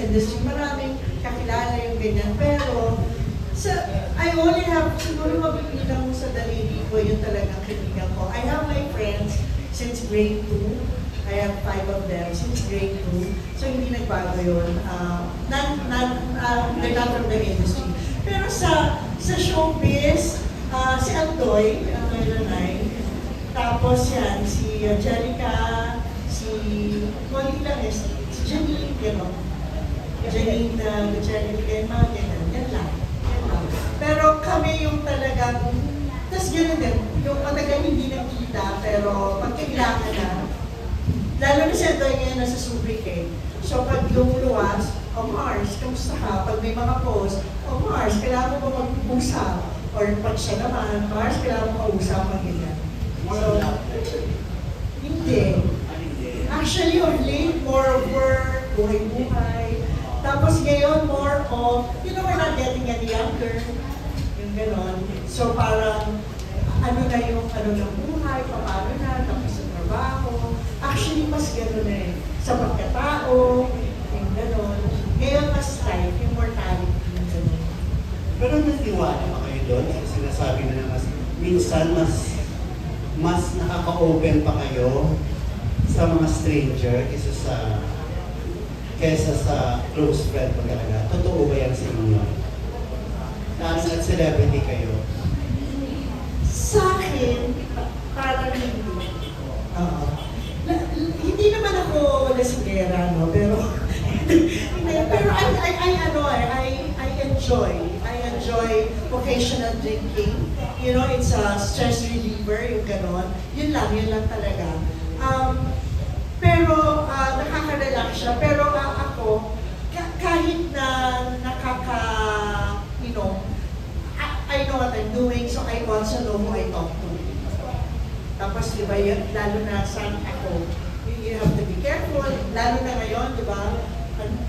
industry, maraming kakilala yung ganyan. Pero, I only have, siguro mabibilang sa daliri ko yung talagang kaibigan ko. I have my friends since grade 2. I have 5 of them since grade 2. So, hindi nagbago yun. They're not from the industry. Pero sa showbiz, si Antoy Lanay, tapos yan, si Angelica, si Connie lang si Janine, gano'n. Janine Gutierrez, mga gano'n, yan lang. Pero kami yung talagang, tapos gano'n din, yung matagal hindi nakita, pero pag kailangan na, lalo na siya doon ngayon nasa Subic eh. So pag lumuluwas, Mars, kamusta ka? Pag may mga post, Mars, kailangan mo ba mag-usap? Or pag siya naman, Mars, kailangan mo mag-usap, mag-ganyan. So, hindi. Actually, of late, more of work, buhay-buhay. Tapos ngayon, more of, we're not getting any younger. Yung ganon. So parang, ano na yung, ng buhay, paano na, tapos sa trabaho. Actually, mas ganon na eh. Sa pagkatao, yung ganon. Ngayon, mas life, yung mortality, yung ganon. Pero natiwala ba kayo doon? Kasi sinasabi na minsan mas nakaka-open pa kayo sa mga stranger kesa sa close friend mo talaga. Totoo ba yan sa inyo? Lalo na't celebrity kayo? Sa akin, parang hindi. Hindi naman ako lasingera, no? Pero I enjoy occasional drinking. It's a stress reliever, yung ganon. Yun lang talaga. Pero nakaka-relax siya. Pero ako, kahit na I know what I'm doing, so I also know who I talk to. Tapos, di ba, lalo na sa ako, you have to be careful, lalo na ngayon, di ba,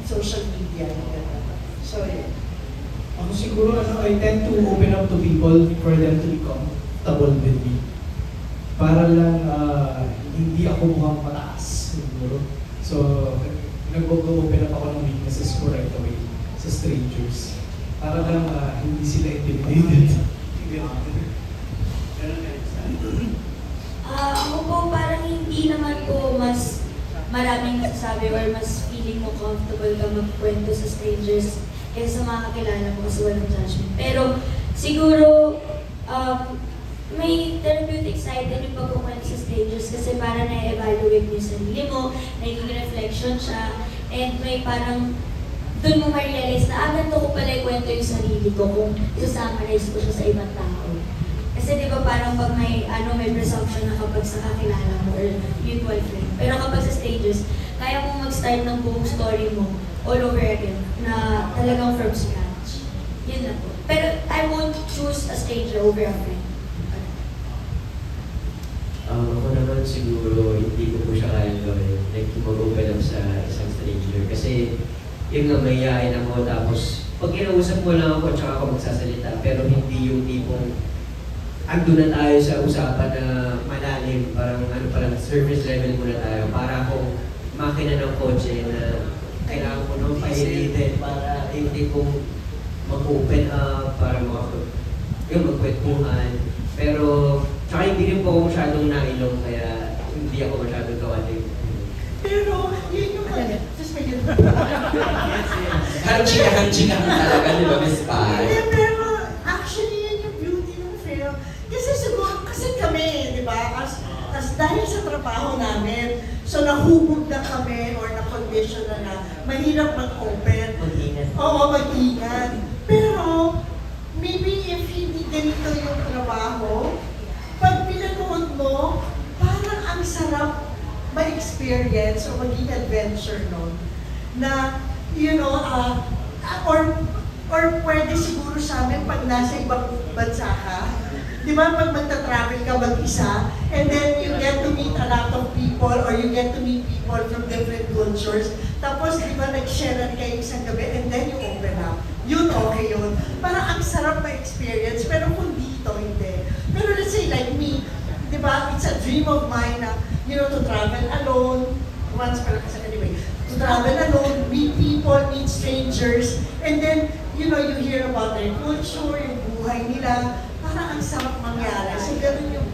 social media. So, yeah. Ako siguro, I tend to open up to people for them to be comfortable with me. Para lang hindi ako mukhang mataas siguro. So, nag-open up ako ng weaknesses ko right away sa strangers. Para lang hindi sila intimidated. Ako po parang hindi naman po mas maraming nasasabi or mas feeling mo comfortable ka magkwento sa strangers kaysa sa mga kakilala mo kasi walang judgment. Pero siguro may therapeutic side din yung pagkukwento sa strangers kasi para na-evaluate mo yung sarili mo, naging reflection siya, and may parang doon mo ma-realize na ganito ko pala ikwento yung sarili ko kung isusummarize ko siya sa ibang tao. Kasi di ba parang pag may presumption na kapag sa kakilala mo or mutual friend. Pero kapag sa strangers, kaya mo mag-start ng buong story mo all over again na talagang from scratch. Yun na po. Pero I won't choose a stranger over a friend. Ako naman siguro hindi ko po siya kayang gawin. Like mag-open up sa isang stranger. Kasi yun nga, mahihain ako. Tapos pag kinausap mo lang ako, tsaka ako magsasalita. Pero hindi yung tipong ando na tayo sa usapan na malalim. Parang service level muna tayo. Para akong makina ng kotse na kailangan ko nung pailitin para hindi kong mag-open up, para magkwentuhan. Pero, tsaka hindi rin po ako masyadong nailong, kaya hindi ako masyadong kawaling. Pero, yun yung just may yun. Hanchi na talaga, di ba, Miss Pai? Pero, actually, yun yung beauty ng film. Kasi siguro, kasi kami, di ba, as dahil sa trabaho namin, so nahubog na kami or na-condition na mahirap mag-open. Mag-ingat. Oo, mag-ingat. Pero, maybe if hindi ganito yung trabaho, pag pinanood mo, parang ang sarap ma-experience o maging adventure nun. Na, or pwede siguro sa amin pag nasa ibang bansa ka, di ba pag magta-travel ka mag-isa, and then you get to meet a lot of people or you get to meet people from different cultures, tapos di ba nag-share na kayo isang gabi and then you open up. Yun, okay yun. Parang ang sarap ma-experience, pero kung dito, hindi. Pero let's say like me, di ba, it's a dream of mine na, to travel alone, once pala kasi anyway, to travel alone, meet people, meet strangers, and then, you know, you hear about their culture, yung buhay nila, parang ang sarap mangyari. So, ganun yung